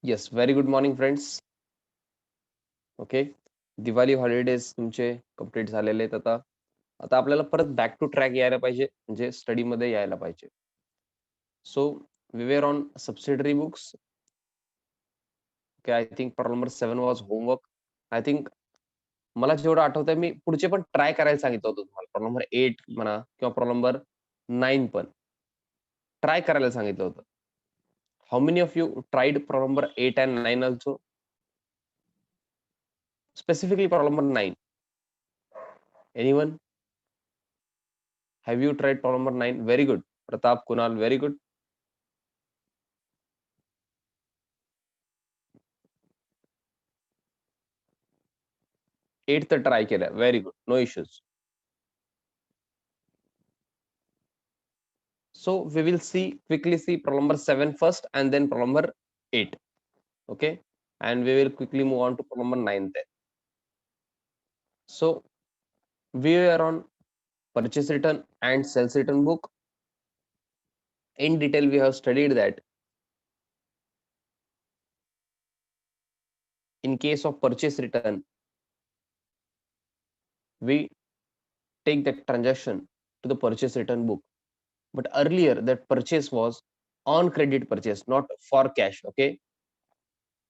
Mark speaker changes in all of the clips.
Speaker 1: Yes, very good morning friends. Okay, Diwali holidays तुमचे complete झालेले आहेत. आता आता आपल्याला परत बॅक टू ट्रॅक यायला पाहिजे, म्हणजे स्टडीमध्ये यायला पाहिजे. So we were on subsidiary books. Okay, I think problem number 7 was homework. I think मला जेवढं आठवतंय मी पुढचे पण ट्राय करायला सांगितलं होतं तुम्हाला. प्रॉब्लेम नंबर 8 म्हणा किंवा प्रॉब्लेम नंबर 9 पण ट्राय करायला सांगितलं होतं. How many of you tried problem number 8 and 9 also? Specifically problem number 9. Anyone? Have you tried problem number 9? Very good. Pratap, Kunal, very good. Eighth try केलं. Very good. No issues. So we will quickly see problem number 7 first and then problem number 8. Okay. And we will quickly move on to problem number 9 then. So we are on purchase return and sales return book. In detail, we have studied that in case of purchase return, we take that transaction to the purchase return book. But earlier that purchase was on credit purchase, not for cash. Okay,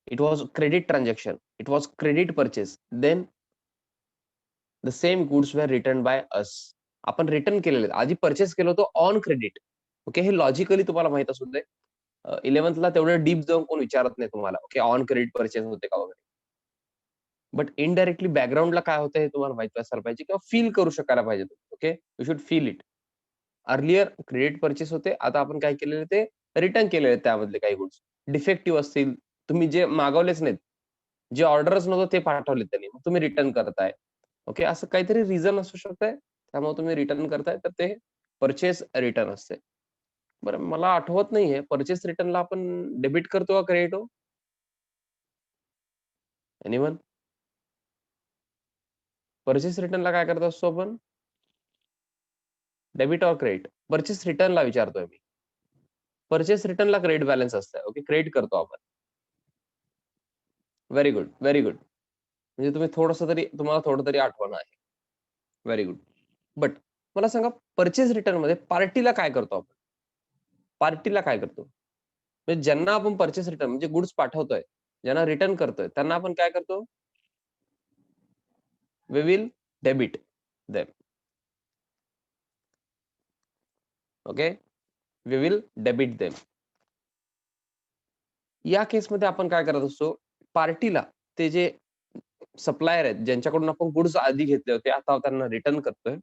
Speaker 1: it was credit transaction, it was credit purchase. Then the same goods were returned by us. आपण return केलेले, आधी purchase केलं होतं on credit. Okay, हे logically तुम्हाला माहित असू दे. 11th तेवढं डीप जाऊन कोण विचारत नाही तुम्हाला, ओके, ऑन क्रेडिट परचेस होते का वगैरे. बट इनडायरेक्टली बॅकग्राऊंडला काय होतं हे तुम्हाला माहिती असायला पाहिजे किंवा फील करू शकायला पाहिजे. Okay, you should feel it. Earlier credit purchase होते, आता आपण काय केलेले ते रिटर्न केलेले. त्यामधले काही गुड्स डिफेक्टिव्ह असतील, तुम्ही जे मागवलेच नाहीत, जे ऑर्डरच नव्हतं ते पाठवले त्यांनी, मग तुम्ही रिटर्न करताय. ओके, असं काहीतरी रिझन असू शकतंय, त्यामुळे तुम्ही रिटर्न करताय, तर ते परचेस रिटर्न असते. बरं, मला आठवत नाहीये परचेस रिटर्नला आपण डेबिट करतो का क्रेडिट हो? एनीवन? परचेस रिटर्नला काय करत असतो आपण? डेबिट और क्रेडिट? परचेस रिटर्नला विचारतोय मी. परचेस रिटर्नला क्रेडिट बॅलन्स असतं. ओके, क्रेडिट करतो आपण. Very good, very good. म्हणजे तुम्हाला थोडं तरी आठवण आहे. Very good. बट मला सांगा, परचेस रिटर्न मध्ये पार्टीला काय करतो आपण? पार्टीला काय करतो? म्हणजे ज्यांना आपण परचेस रिटर्न म्हणजे गुड्स पाठवतोय, ज्यांना रिटर्न करतोय, त्यांना आपण काय करतो? We will debit them. Okay, we will debit them. या केसमध्ये आपण काय करत असतो? पार्टीला, ते जे सप्लायर आहेत, ज्यांच्याकडून आपण गुड्स आधी घेतले होते, आता त्यांना रिटर्न करतोय,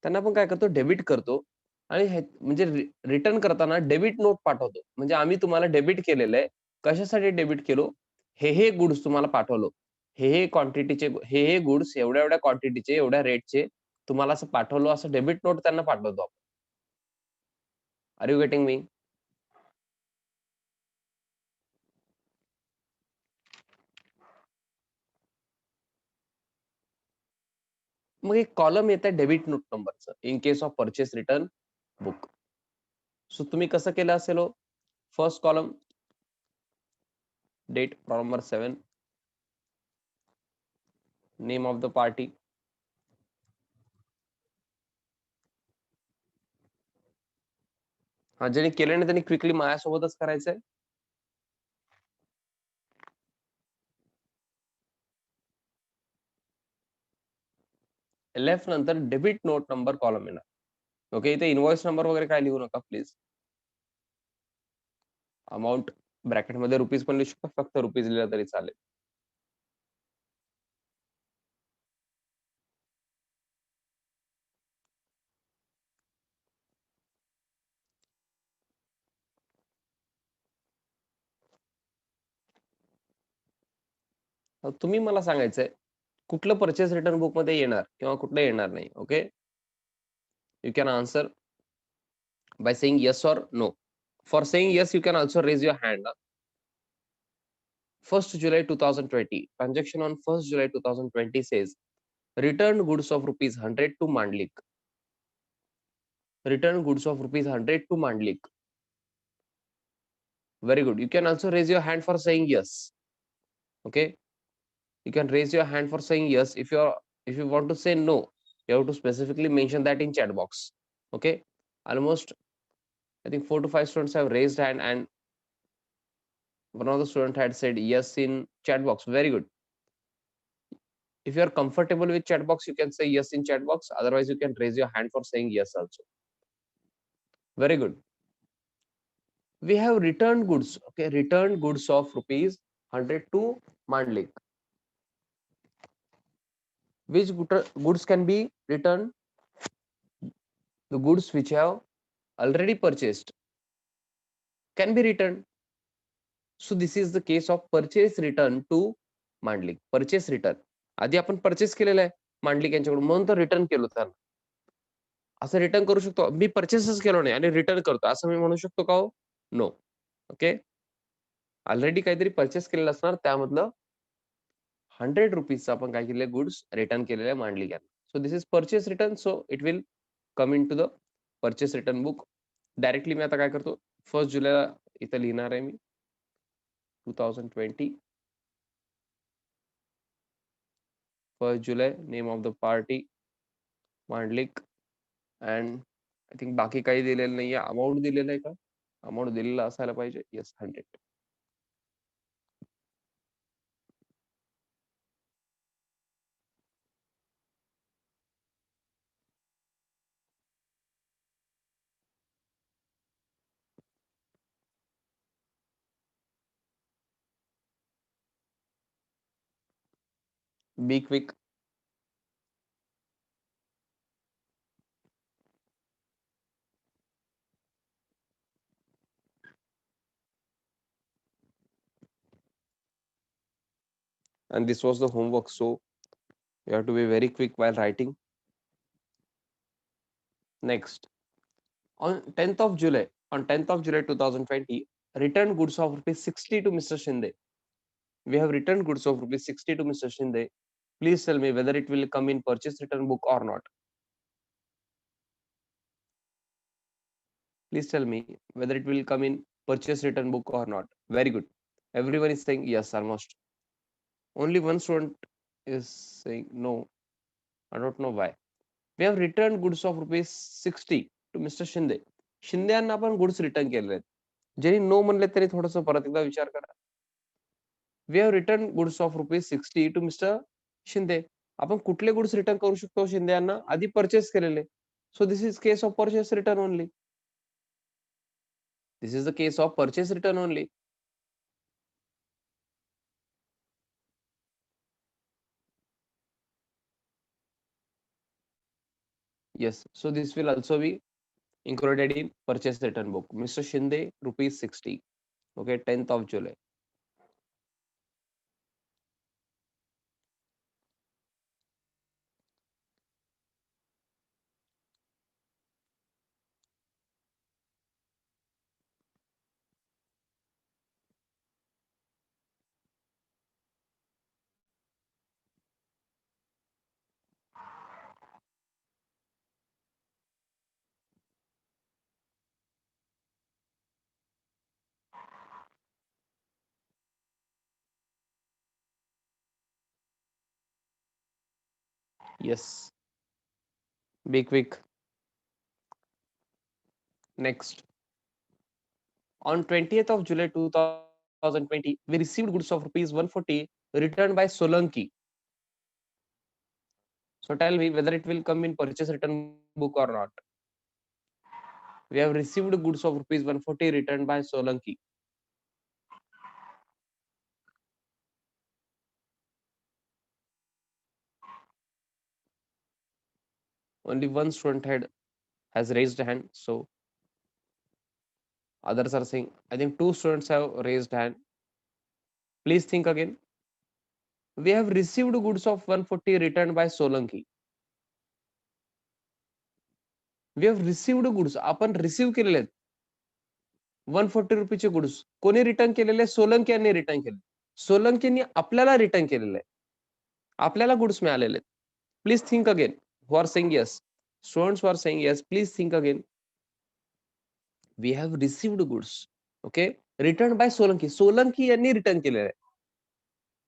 Speaker 1: त्यांना आपण काय करतो? डेबिट करतो. आणि म्हणजे रिटर्न करताना डेबिट नोट पाठवतो. म्हणजे आम्ही तुम्हाला डेबिट केलेलं आहे. कशासाठी डेबिट केलो? हे गुड्स तुम्हाला पाठवलो. हे क्वांटिटीचे, हे गुड्स एवढ्या एवढ्या क्वांटिटीचे, एवढ्या रेटचे तुम्हाला असं पाठवलो, असं डेबिट नोट त्यांना पाठवतो आपण. Are you getting me? मग एक कॉलम येत आहे डेबिट नोट नंबरचं in case of purchase return book. So तुम्ही कसं केलं असेल हो? First column date, problem number 7, name of the party. हा, ज्यांनी केलं नाही त्यांनी क्विकली माझ्यासोबतच करायचंय. लेफ्ट नंतर डेबिट नोट नंबर कॉलम येणार. ओके, इथे इनवॉइस नंबर वगैरे काय लिहू नका प्लीज. अमाऊंट ब्रॅकेटमध्ये रुपीज पण लिहू शकता, फक्त रुपीज लिहिला तरी चालेल. तुम्ही मला सांगायचंय कुठलं परचेस रिटर्न बुक मध्ये येणार किंवा कुठलं येणार नाही. Okay, you can answer by saying yes or no. For saying yes, you can also raise your hand. 1st July 2020, transaction on 1st July 2020 says returned goods of rupees 100 to Mandlik. Returned goods of rupees 100 to Mandlik. Very good. You can also raise your hand for saying yes. Okay, you can raise your hand for saying yes. If you want to say no, you have to specifically mention that in chat box. Okay, almost I think 4 to 5 students have raised hand, and one of the student had said yes in chat box. Very good. If you are comfortable with chat box, you can say yes in chat box. Otherwise, you can raise your hand for saying yes also. Very good. We have returned goods. Okay, returned goods of rupees 100 to Mandlik. Which goods can be returned? The goods which have already purchased can be returned. So this is the case of purchase return to Mandlik. Purchase return. आधी आपण purchase केलेलं आहे मांडलिक यांच्याकडून, म्हणून तर return केलं त्यांना. असं रिटर्न करू शकतो? मी परचेसच केलो नाही आणि रिटर्न करतो असं मी म्हणू शकतो का? हो, नो. ओके, ऑलरेडी काहीतरी परचेस केलेलं असणार, त्यामधलं 100 रुपीजचं आपण काय केलेलं गुड्स रिटर्न केलेलं आहे मांडलिक यांना. So this is purchase return. So it will come into the purchase return book. Directly मी आता काय करतो, 1 जुलैला इथं लिहिणार आहे मी 2020. 1 जुलै, name of the party Mandlik, and I think बाकी काही दिलेलं नाहीये. अमाऊंट दिलेलं आहे का? अमाऊंट दिलेलं असायला पाहिजे. Yes, 100. Be quick. And this was the homework, so you have to be very quick while writing. Next, on 10th of July, 2020, returned goods of rupees 60 to Mr. Shinde. We have returned goods of rupees 60 to Mr. Shinde. Please tell me whether it will come in purchase return book or not. Please tell me whether it will come in purchase return book or not. Very good. Everyone is saying yes, almost. Only one student is saying no. I don't know why. We have returned goods of rupees 60 to Mr. Shinde. Shinde यांना आपण goods return केलेले आहेत. ज्यांनी no म्हणले तरी थोडस परत एकदा विचार करा. We have return goods of rupees 60 to mister Shinde. आपण कुठले गुड्स रिटर्न करू शकतो शिंदे यांना? आधी परचेस केलेले. So this is case of purchase return only. This is the case of purchase return only. Yes, so this will also be included in purchase return book. Mr. Shinde, rupees 60. Okay, 10th of July. Yes, be quick. Next, on 20th of July 2020, we received goods of rupees 140 returned by Solanki. So tell me whether it will come in purchase return book or not. We have received goods of rupees 140 returned by Solanki. Only one student has raised a hand, so others are saying. I think 2 students have raised hand. Please think again. We have received goods of 140 returned by Solanki. We have received goods. आपण receive केलेले आहेत 140 रुपीचे goods. कोणी return केलेले? सोलंकी यांनी return केले. सोलंकींनी आपल्याला return केलेले आहे. आपल्याला गुड्स मिळालेले आहेत. Please think again. Who are saying yes? Students who are saying yes, please think again. We have received goods. Okay, return by Solanki. Solanki यांनी रिटर्न केलेलं आहे.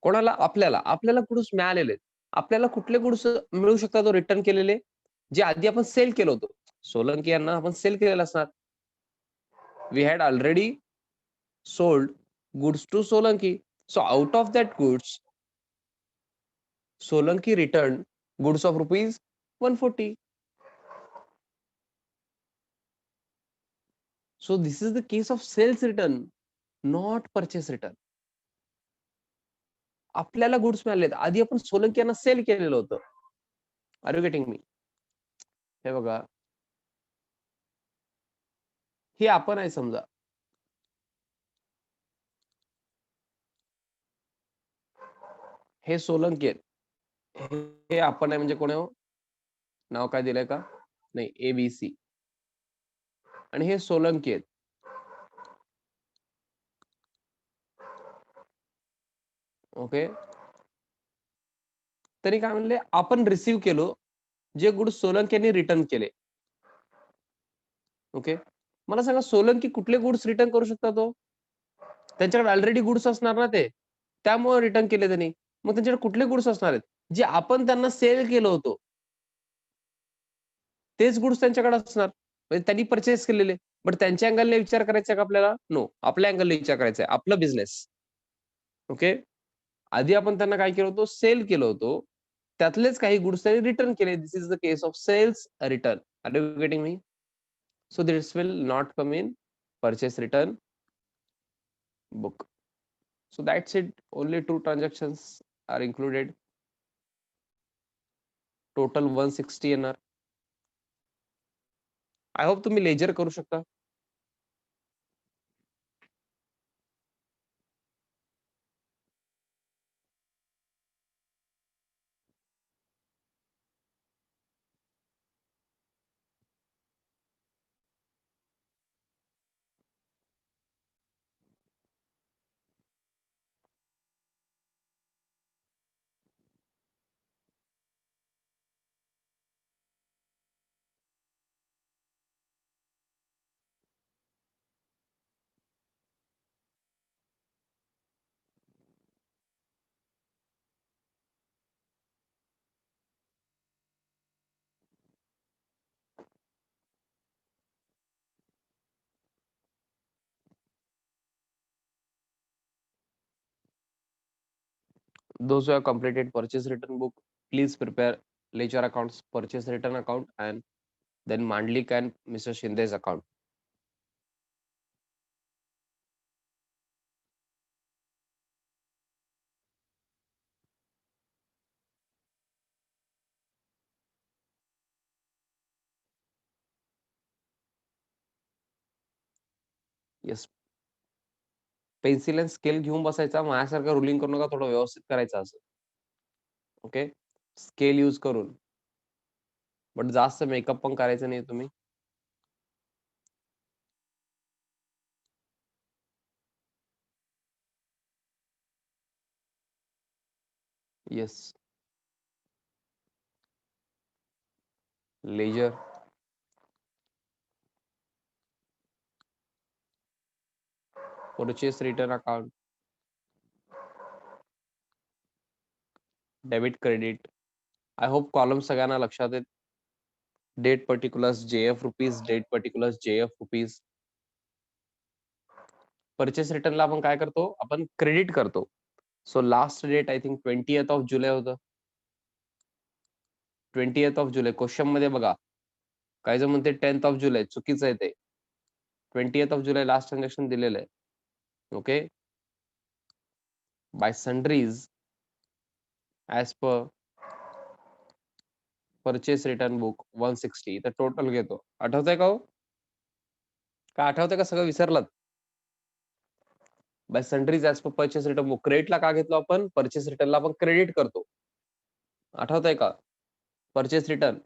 Speaker 1: कोणाला? आपल्याला. आपल्याला गुड्स मिळालेले. आपल्याला कुठले गुड्स मिळू शकतात रिटर्न केलेले? जे आधी आपण सेल केलं होतं. सोलंकी यांना आपण सेल केलेलं असणार. We had already sold goods to Solanki. So out of that goods, Solanki returned goods of rupees 140. So this is the case of sales return, not purchase return. आपल्याला गुड्स मिळालेत. आधी आपण सोलंकी यांना सेल केलेलं होतं. Are you getting me? हे बघा, हे आपण आहे समजा. हे सोलंकी आहेत. हे आपण आहे म्हणजे कोण आहे? नाव काय दिलंय का? नाही, ABC. आणि हे सोलंकी आहेत. ओके. तरी काय म्हणले? आपण रिसीव्ह केलो जे गुड्स सोलंकी यांनी रिटर्न केले. ओके. मला सांगा, सोलंकी कुठले गुड्स रिटर्न करू शकतात तो? त्यांच्याकडे ऑलरेडी गुड्स असणार ना ते, त्यामुळे रिटर्न केले त्यांनी. मग त्यांच्याकडे कुठले गुड्स असणार आहेत? जे आपण त्यांना सेल केलं होतं तेच गुड्स त्यांच्याकडे असणार. म्हणजे त्यांनी परचेस केलेले. बट त्यांच्या अँगलने विचार करायचा का आपल्याला? नो. आपल्या अँगलने विचार करायचा आहे. आपलं बिझनेस. ओके. आधी आपण त्यांना काय केलं होतं? सेल केलं होतं. त्यातलेच काही गुड्स त्यांनी रिटर्न केले. This is the case of sales return. Are you getting me? So this will not come in purchase return book. So that's it. Only 2 transactions are included. Total 160 येणार. I hope तुम्ही ledger करू शकता. Those who have completed purchase return book, please prepare ledger accounts, purchase return account, and then Mandlik and Mr. Shinde's account. Yes. Pencil आणि scale घेऊन बसायचा. माझ्यासारखं ruling करू नका. थोडं व्यवस्थित करायचं असं. ओके. स्केल यूज करून. बट जास्त मेकअप पण करायचं नाही तुम्ही. Yes. Ledger. purchase return account, debit credit. I hope column सगळ्यांना लक्षात आहेत. Date particulars JF rupees, date particulars JF rupees. Purchase रिटर्नला आपण काय करतो? आपण क्रेडिट करतो. So last date I think 20th of जुलै होतं. 20th of July. क्वेश्चन मध्ये बघा, काही जण म्हणते 10th ऑफ जुलै. चुकीचं आहे ते. 20th of July last transaction दिलेलं आहे. Okay. By sundries as per purchase return book 160. तर टोटल घेतो. आठवतंय का हो? का आठवतंय का सगळं विसरलात? By sundries as per purchase return book. क्रेडिटला का घेतलो आपण? परचेस रिटर्नला आपण क्रेडिट करतो. आठवतंय का? परचेस रिटर्न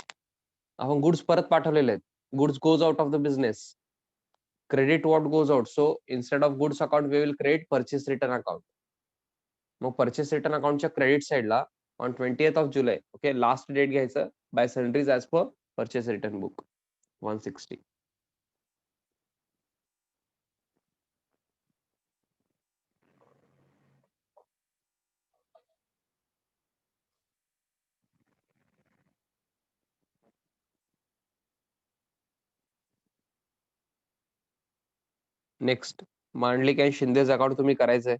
Speaker 1: आपण गुड्स परत पाठवलेले आहेत. Goods goes out of the business. Credit what goes out. So instead of goods account we will create purchase return account. मग परचेस रिटर्न अकाउंटच्या क्रेडिट साइडला ऑन 20th ऑफ जुलै, ओके, लास्ट डेट घ्यायचं. By sundries as per purchase return book 160. Next, Mandlik आणि शिंदेच account तुम्ही करायचंय.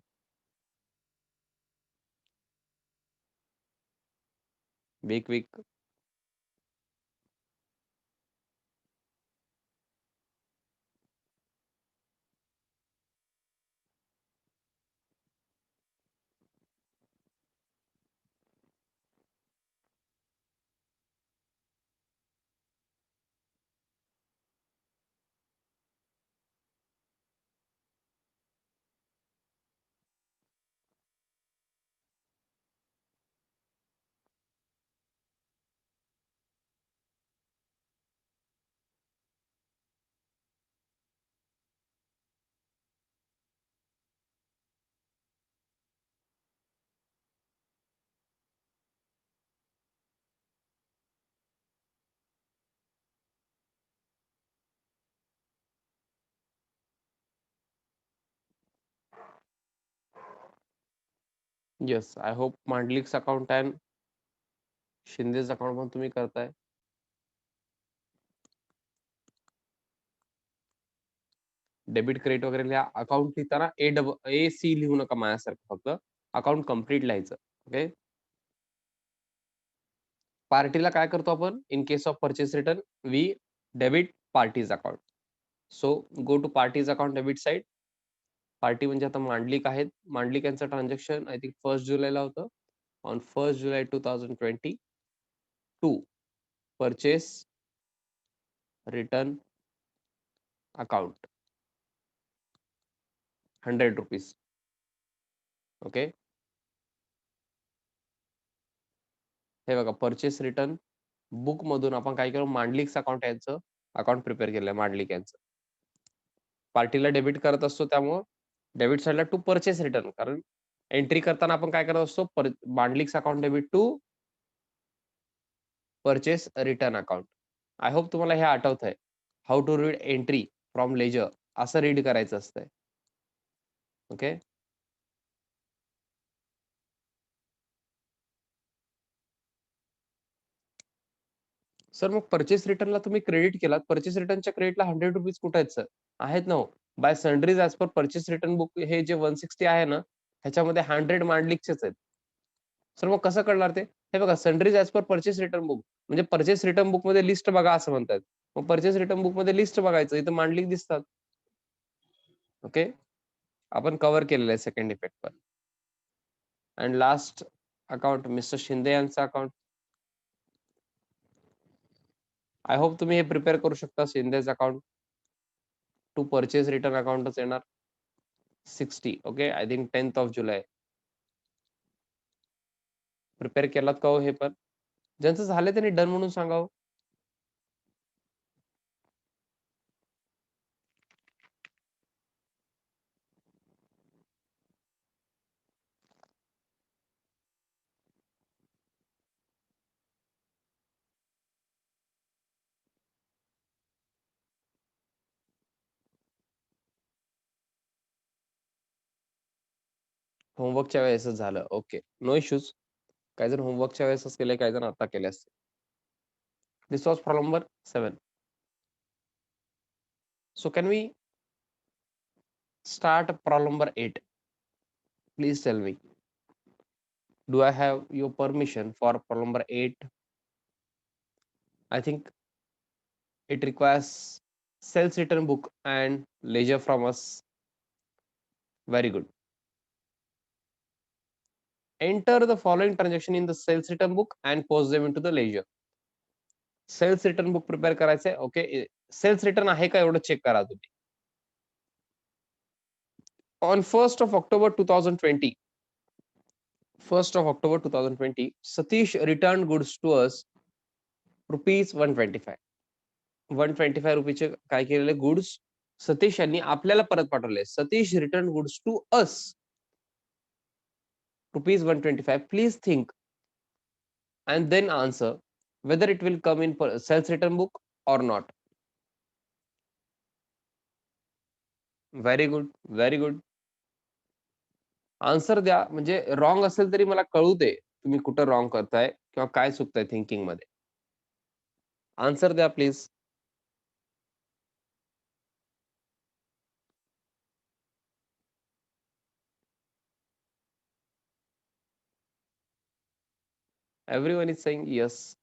Speaker 1: वीक येस, आय होप मांडलिक्स अकाउंट अँड शिंदेच अकाउंट पण तुम्ही करताय. डेबिट क्रेडिट वगैरे लिहा. अकाउंट लिहिताना AC लिहू नका माझ्यासारखं, फक्त अकाउंट कम्प्लीट लिहायचं. ओके. पार्टीला काय करतो आपण? In case of purchase return we debit party's account. So go to party's account debit side. Party म्हणजे आता मांडलिक आहेत. मांडलिक यांचं ट्रान्झॅक्शन आय थिंक 1 जुलैला होतं. On 1 July 2022 purchase return account 100 rupees. Okay. हे बघा, परचेस रिटर्न बुक मधून आपण काय केलं, मांडलिक्स अकाउंट यांचं अकाउंट प्रिपेअर केलंय. मांडलिक यांचं पार्टीला डेबिट करत असतो, त्यामुळे डेबिट साइडला टू परचेस रिटर्न, कारण एंट्री करताना आपण काय करत असतो, मांडलिक्स account debit to purchase return account. I hope तुम्हाला हे आठवत आहे. How to read entry from ledger असं रीड करायचं असतंय. ओके. सर मग परचेस रिटर्नला तुम्ही क्रेडिट केलात, परचेस रिटर्नच्या क्रेडिटला 100 रुपीज कुठे आहेत सर? आहेत ना. By sundries as per purchase return book हे जे 160 आहे ना, ह्याच्यामध्ये 100 मांडलिकचेच आहेत. सर मग कसं कळणार ते? हे बघा, sundries as per purchase return book म्हणजे परचेस रिटर्न बुक मध्ये लिस्ट बघा असं म्हणतात. मग परचेस रिटर्न बुक मध्ये लिस्ट बघायचं, इथं मांडलिक दिसतात. ओके. आपण कव्हर केलेलं आहे सेकंड इफेक्ट पण. And last account mister Shinde यांचं अकाउंट. आय होप तुम्ही हे प्रिपेअर करू शकता. शिंदेच अकाउंट टू परचेस रिटर्न अकाउंटच येणार 60. Okay. I think 10th of July prepare केलात का हो? हे पण ज्यांचं झालं त्यांनी डन म्हणून सांगावं. होमवर्कच्या वेळेसच झालं. Okay, no issues. काही जण होमवर्कच्या वेळेसच केले, काही जण आता केले असते. This was problem number 7. So can we start problem number 8? Please tell me. Do I have your permission for problem number 8? I think it requires sales return book and ledger from us. Very good. Enter the following transaction in the sales return book and post them into the ledger. Sales return book prepare करायचंय. ओके. Sales return आहे का एवढं check करा तुम्ही. On 1st of October 2020, 1st of October 2020, Satish returned goods to us rupees 125. 125 रुपीचे काय केलेले goods Satish यांनी आपल्याला परत पाठवले. Satish return goods to us rupees 125. Please think and then answer whether it will come in sales return book or not. Very good, very good. Answer द्या, म्हणजे wrong असेल तरी मला कळू दे तुम्ही कुठं रॉंग करताय किंवा काय चुकताय थिंकिंग मध्ये. आन्सर द्या please. Everyone is saying yes.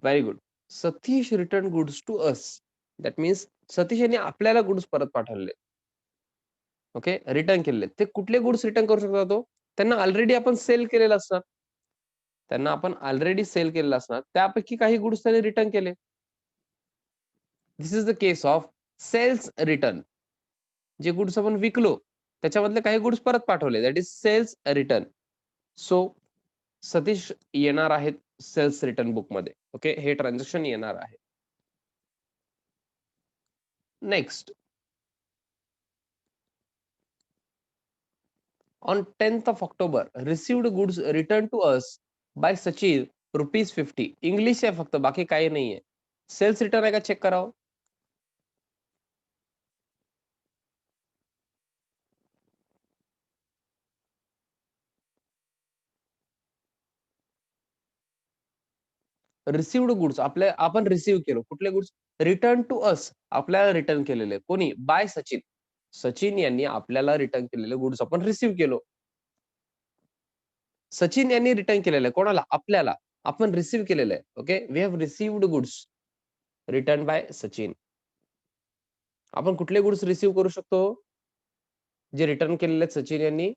Speaker 1: Very good. Satish returned goods to us. That means Satish यांनी आपल्याला गुड्स परत पाठवले. ओके, रिटर्न केलेले. ते कुठले गुड्स रिटर्न करू शकता तो? त्यांना ऑलरेडी आपण सेल केलेलं असणार. त्यांना आपण ऑलरेडी सेल केलेलं असणार. त्यापैकी काही गुड्स त्यांनी रिटर्न केले. This is the case of sales return. जे गुड्स आपण विकलो त्याच्यामधले काही गुड्स परत पाठवले. That is sales return. So Satish येणार आहेत सेल्स रिटर्न बुक मध्ये. ओके, हे ट्रान्झॅक्शन येणार आहे. Next, on 10th of October, received goods returned to us by Sachin ₹50. English आहे फक्त, बाकी काही नाहीये. सेल्स रिटर्न आहे का चेक करावं. रिसिव्ड गुड्स आपण रिसिव्ह केलो. कुठले गुड्स? रिटर्न टू अस, आपल्याला रिटर्न केलेले. कोणी? बाय सचिन. सचिन यांनी आपल्याला रिटर्न केलेले गुड्स आपण रिसिव्ह केलो. सचिन यांनी रिटर्न केलेलं आहे. कोणाला? आपल्याला. आपण रिसिव्ह केलेलं आहे. Okay, we have received goods return by Sachin. आपण कुठले गुड्स रिसिव्ह करू शकतो? जे रिटर्न केलेले आहेत सचिन यांनी.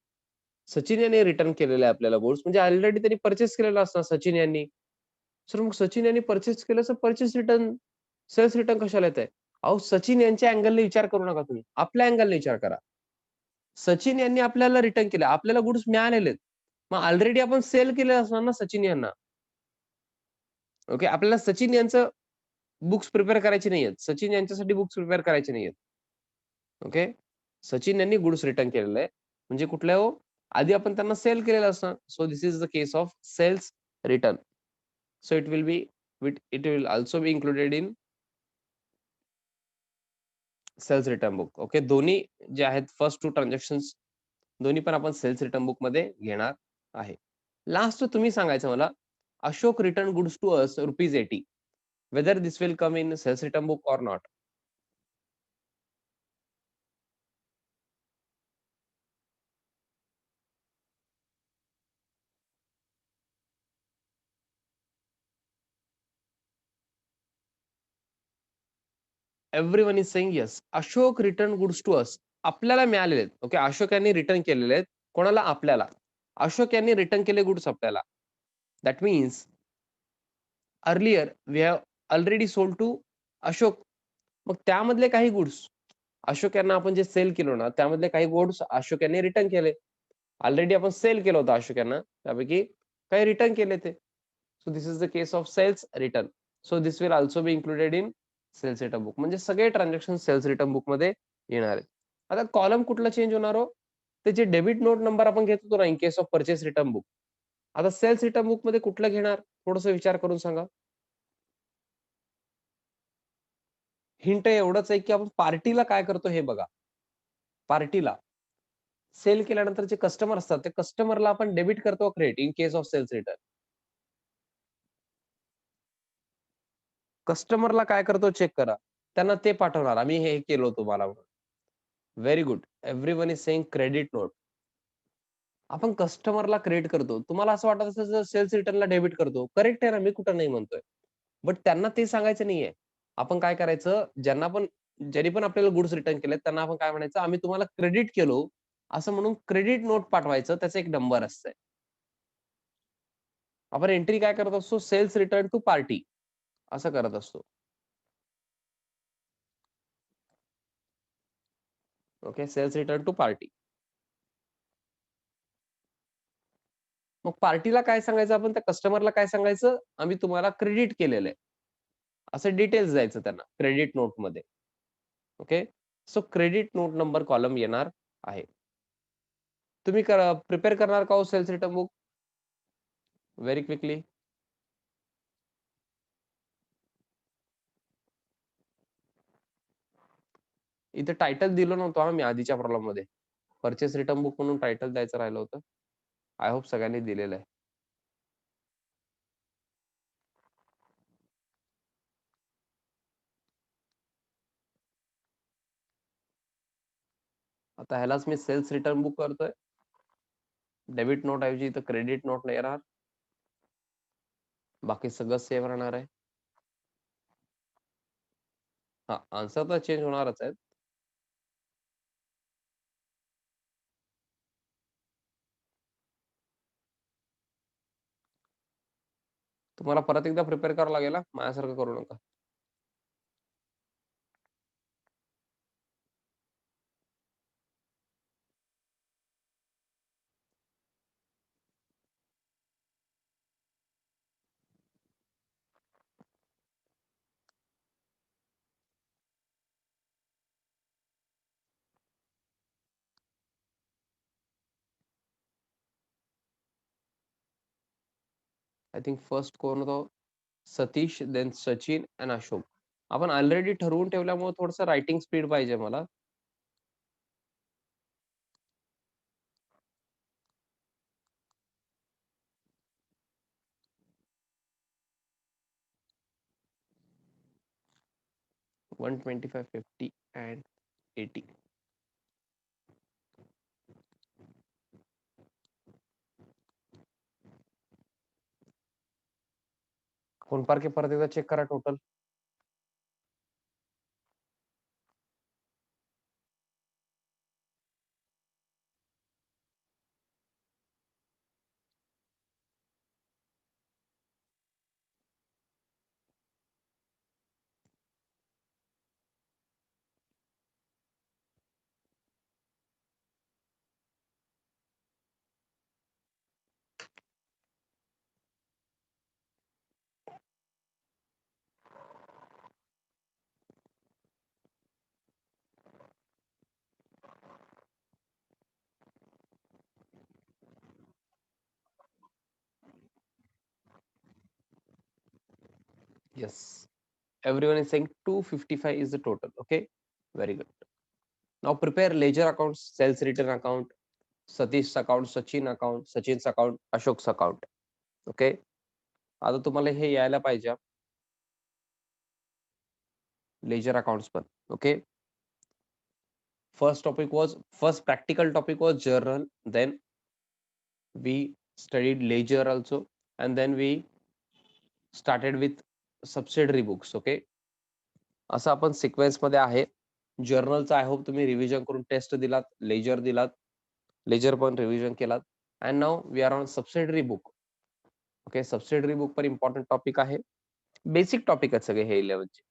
Speaker 1: सचिन यांनी रिटर्न केलेले आहे आपल्याला गुड्स, म्हणजे ऑलरेडी त्यांनी परचेस केलेला असणार सचिन यांनी. सर मग सचिन यांनी परचेस केलं, तर परचेस रिटर्न सेल्स रिटर्न कशाला येत आहे? अहो, सचिन यांच्या अँगलने विचार करू नका तुम्ही, आपल्या अँगलने विचार करा. सचिन यांनी आपल्याला रिटर्न केलं, आपल्याला गुड्स मिळालेले, मग ऑलरेडी आपण सेल केले असणार ना सचिन यांना. ओके, आपल्याला सचिन यांचं बुक्स प्रिपेअर करायचे नाहीयेत. सचिन यांच्यासाठी बुक्स प्रिपेअर करायचे नाहीयेत. ओके, सचिन यांनी गुड्स रिटर्न केलेलं आहे, म्हणजे कुठल्या हो? आधी आपण त्यांना सेल केलेलं असणार. So this is the case of sales return. So it will also be included in sales return book. Okay, दोन्ही जे आहेत फर्स्ट टू ट्रान्झॅक्शन्स दोन्ही पण आपण सेल्स रिटर्न बुक मध्ये घेणार आहे. लास्ट तुम्ही सांगायचं मला, Ashok return goods to us ₹80. Whether this will come in sales return book or not. Everyone is saying yes. Ashok return goods to us, आपल्याला मिळालेले आहेत. ओके, अशोक यांनी रिटर्न केलेले आहेत. कोणाला? आपल्याला. अशोक यांनी रिटर्न केले गुड्स आपल्याला. That means earlier we have already sold to Ashok. मग त्यामधले काही गुड्स अशोक यांना आपण जे सेल केलो ना, त्यामधले काही गुड्स अशोक यांनी रिटर्न केले. ऑलरेडी आपण सेल केलं होतं अशोक यांना, त्यापैकी काही रिटर्न केले ते. So this is the case of sales return. So this will also be included in sales return book. म्हणजे सगळे ट्रान्झॅक्शन सेल्स रिटर्न बुक मध्ये येणार आहेत. आता कॉलम कुठला चेंज होणार हो? ते जे डेबिट नोट नंबर आपण घेत होतो ना in case of purchase return book, आता सेल्स रिटर्न बुक मध्ये कुठलं घेणार? थोडस विचार करून सांगा. हिंट एवढंच आहे की आपण पार्टीला काय करतो हे बघा. पार्टीला सेल केल्यानंतर जे कस्टमर असतात, ते कस्टमरला आपण डेबिट करतो credit in case of sales return. कस्टमरला काय करतो चेक करा. त्यांना ते पाठवणार, आम्ही हे केलं तुम्हाला म्हणून. Very good. Everyone is saying credit note. आपण कस्टमरला क्रेडिट करतो. तुम्हाला असं वाटत असेल तर सेल्स रिटर्नला डेबिट करतो. करेक्ट आहे ना, मी कुठं नाही म्हणतोय. बट त्यांना ते सांगायचं नाहीये. आपण काय करायचं, ज्यांनी पण आपल्याला गुड्स रिटर्न केलेत त्यांना आपण काय म्हणायचं, आम्ही तुम्हाला क्रेडिट केलो असं म्हणून क्रेडिट नोट पाठवायचं. त्याचा एक नंबर असतंय. आपण एंट्री काय करत असतो? सेल्स रिटर्न टू पार्टी असं करत असतो. Okay, sales return to party. मग पार्टीला काय सांगायचं आपण? त्या कस्टमरला काय सांगायचं? आम्ही तुम्हाला क्रेडिट केलेलं आहे असं डिटेल्स द्यायचं त्यांना क्रेडिट नोट मध्ये. Okay, so credit note number column येणार आहे. तुम्ही प्रिपेअर करणार का हो sales return book? Very quickly. इथे टायटल दिलं नव्हतं मी आधीच्या प्रॉब्लेम मध्ये. परचेस रिटर्न बुक म्हणून टायटल द्यायचं राहिलं होतं. आय होप सगळ्यांनी दिलेलं आहे. आता ह्यालाच मी सेल्स रिटर्न बुक करतोय. डेबिट नोट ऐवजी इथं क्रेडिट नोट नाही येणार. बाकी सगळं सेम राहणार आहे. हा, आन्सर तर चेंज होणारच आहे. तुम्हाला परत एकदा प्रिपेअर करावं लागेल हा, माझ्यासारखं करू नका. आय थिंक फर्स्ट कोण होतो, सतीश, देन सचिन अँड अशोक. आपण ऑलरेडी ठरवून ठेवल्यामुळे थोडस रायटिंग स्पीड पाहिजे मला. One 25, 50 and 80. कोण पार्के परत एकदा चेक करा total. Yes. Everyone is saying 255 is the total. Okay. Very good. Now prepare ledger accounts, sales return account, Satish's account, Sachin account, Sachin's account, Ashok's account. Okay. आता तुम्हाला हे यायला पाहिजे लेजर अकाउंट्स पण. Okay. First practical topic was journal, then we studied ledger also, and then we started with subsidiary books. Okay. असं आपण sequence मध्ये आहे. जर्नलचा आय होप तुम्ही रिव्हिजन करून टेस्ट दिलात, लेजर दिलात, लेजर पण रिव्हिजन केलात. And now we are on subsidiary book. Okay. Subsidiary book पण इम्पॉर्टंट टॉपिक आहे. बेसिक टॉपिक आहेत सगळे हे 11चे.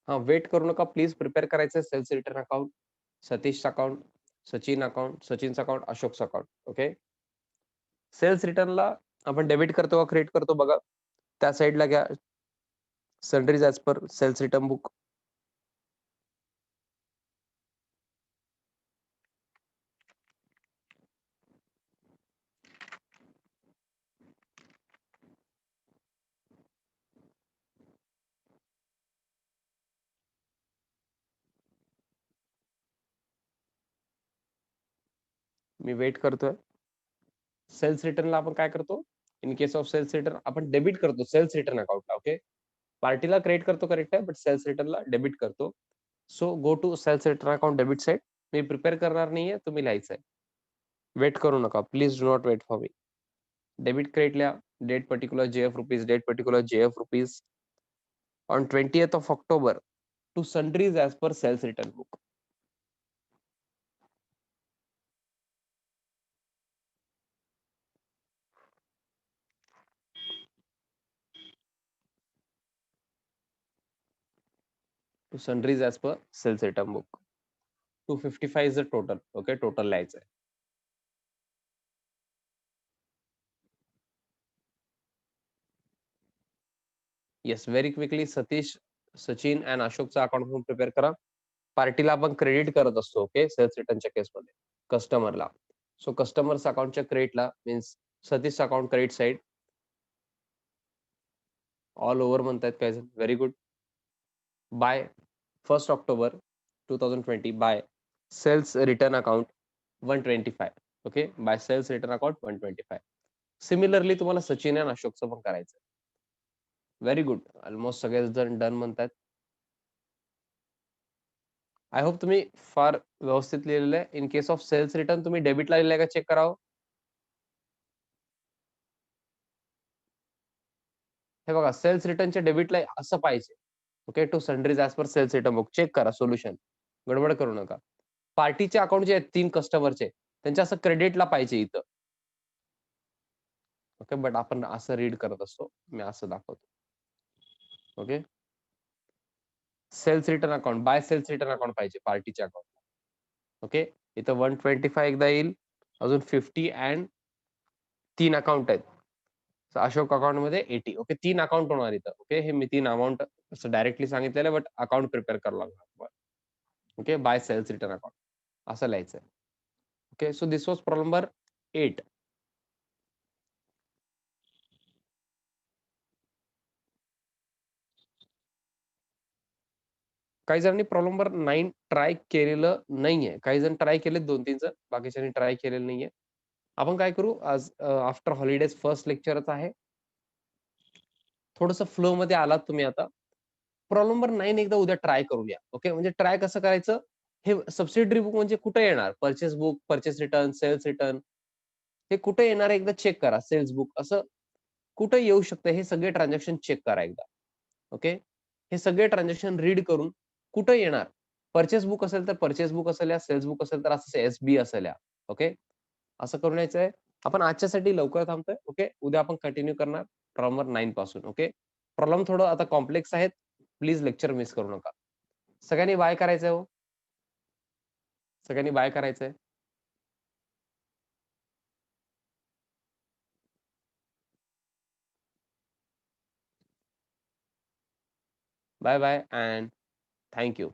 Speaker 1: हा, वेट करू नका प्लीज. प्रिपेअर करायचं sales return account, Satish account, Sachin account, सचिनचं अकाउंट, अशोकचं अकाउंट. ओके. सेल्स रिटर्नला आपण डेबिट करतो का क्रेडिट करतो बघा. त्या साईडला घ्या sundries as per sales return book. मी वेट करतोय. सेल्स रिटर्नला आपण काय करतो, in case of sales return आपण डेबिट करतो सेल्स रिटर्न अकाउंटला. ओके. पार्टीला क्रेडिट करतो करेक्ट आहे, बट सेल्स रिटर्नला डेबिट करतो. So go to sales return account debit side. मी प्रिपेअर करणार नाहीये, तुम्ही लिहायचंय. वेट करू नका please. Do not wait for me. Debit credit लिहा. Date particular JF rupees, date particular JF rupees on 20th of October to sundries as per sales return book. To sundries as per sales return book. 255 is the total. Okay, total लिहायचं आहे. Yes, very quickly Satish, Sachin and अशोकचा account म्हणून prepare करा. पार्टीला आपण credit करत असतो. Okay. Cells रिटर्नच्या केसमध्ये कस्टमरला. सो कस्टमर्स अकाउंटच्या क्रेडिटला means Satish account credit side all over म्हणतायत काय जण. Very good. by 1st October 2020 by sales return account 125. Okay, by sales return account 125. Similarly तुम्हाला सचिन आणि अशोकचं पण करायचं. व्हेरी गुड, ऑलमोस्ट सगळे जण डन म्हणतात. आय होप तुम्ही फार व्यवस्थित लिहिलेलं आहे. In case of sales return तुम्ही डेबिटला लिहिलंय का चेक करावं. हे बघा, सेल्स रिटर्नच्या डेबिटला असं पाहिजे. Okay, to sundries as per sales return book. Check करा सोल्युशन, गडबड करू नका. पार्टीचे अकाउंट जे आहेत 3 कस्टमरचे, त्यांच्या असं क्रेडिटला पाहिजे इथं. ओके, बट आपण असं रीड करत असतो, मी असं दाखवतो. Okay, sales return account by sales return account पाहिजे पार्टीच्या अकाउंट. ओके, इथं 125 एकदा येईल, अजून 50 अँड 3 अकाउंट आहेत. अशोक अकाउंट मध्ये 80. ओके, 3 अकाउंट होणार इथं. ओके, हे मी 3 अमाऊंट असं डायरेक्टली सांगितलेलं, बट अकाउंट प्रिपेअर करावं लागणार. Okay, by sales return account असं लिहायचं. Okay, so this was problem number 8. काही जणांनी प्रॉब्लेम नंबर 9 ट्राय केलेलं नाहीये. काही जण ट्राय केले 2-3 जण, बाकीच्यांनी ट्राय केलेलं नाहीये. आपण काय करू, आज आफ्टर हॉलिडेज फर्स्ट लेक्चरच आहे. थोडंसं फ्लो मध्ये आलात तुम्ही आता. प्रॉब्लेम नंबर 9 एकदा उद्या ट्राय करूया. ओके, म्हणजे ट्राय कसं करायचं, हे सबसिडरी बुक म्हणजे कुठे येणार, purchase book, purchase return, sales return, हे कुठे येणार एकदा चेक करा. सेल्स बुक असं कुठे येऊ शकतं, हे सगळे ट्रान्झॅक्शन चेक करा एकदा. ओके, हे सगळे ट्रान्झॅक्शन रीड करून कुठे येणार, परचेस बुक असेल तर परचेस बुक असेल, या सेल्स बुक असेल तर असं एस बी असेल. ओके, असं करून यायचं आहे. आपण आजच्यासाठी लवकर थांबतोय. ओके, उद्या आपण कंटिन्यू करणार प्रॉब्लेम नंबर 9 पासून. ओके, प्रॉब्लेम थोडं आता कॉम्प्लेक्स आहेत. प्लीज लेक्चर मिस करू नका. सगळ्यांनी बाय करायचंय हो, सगळ्यांनी बाय करायचंय. Bye bye and thank you.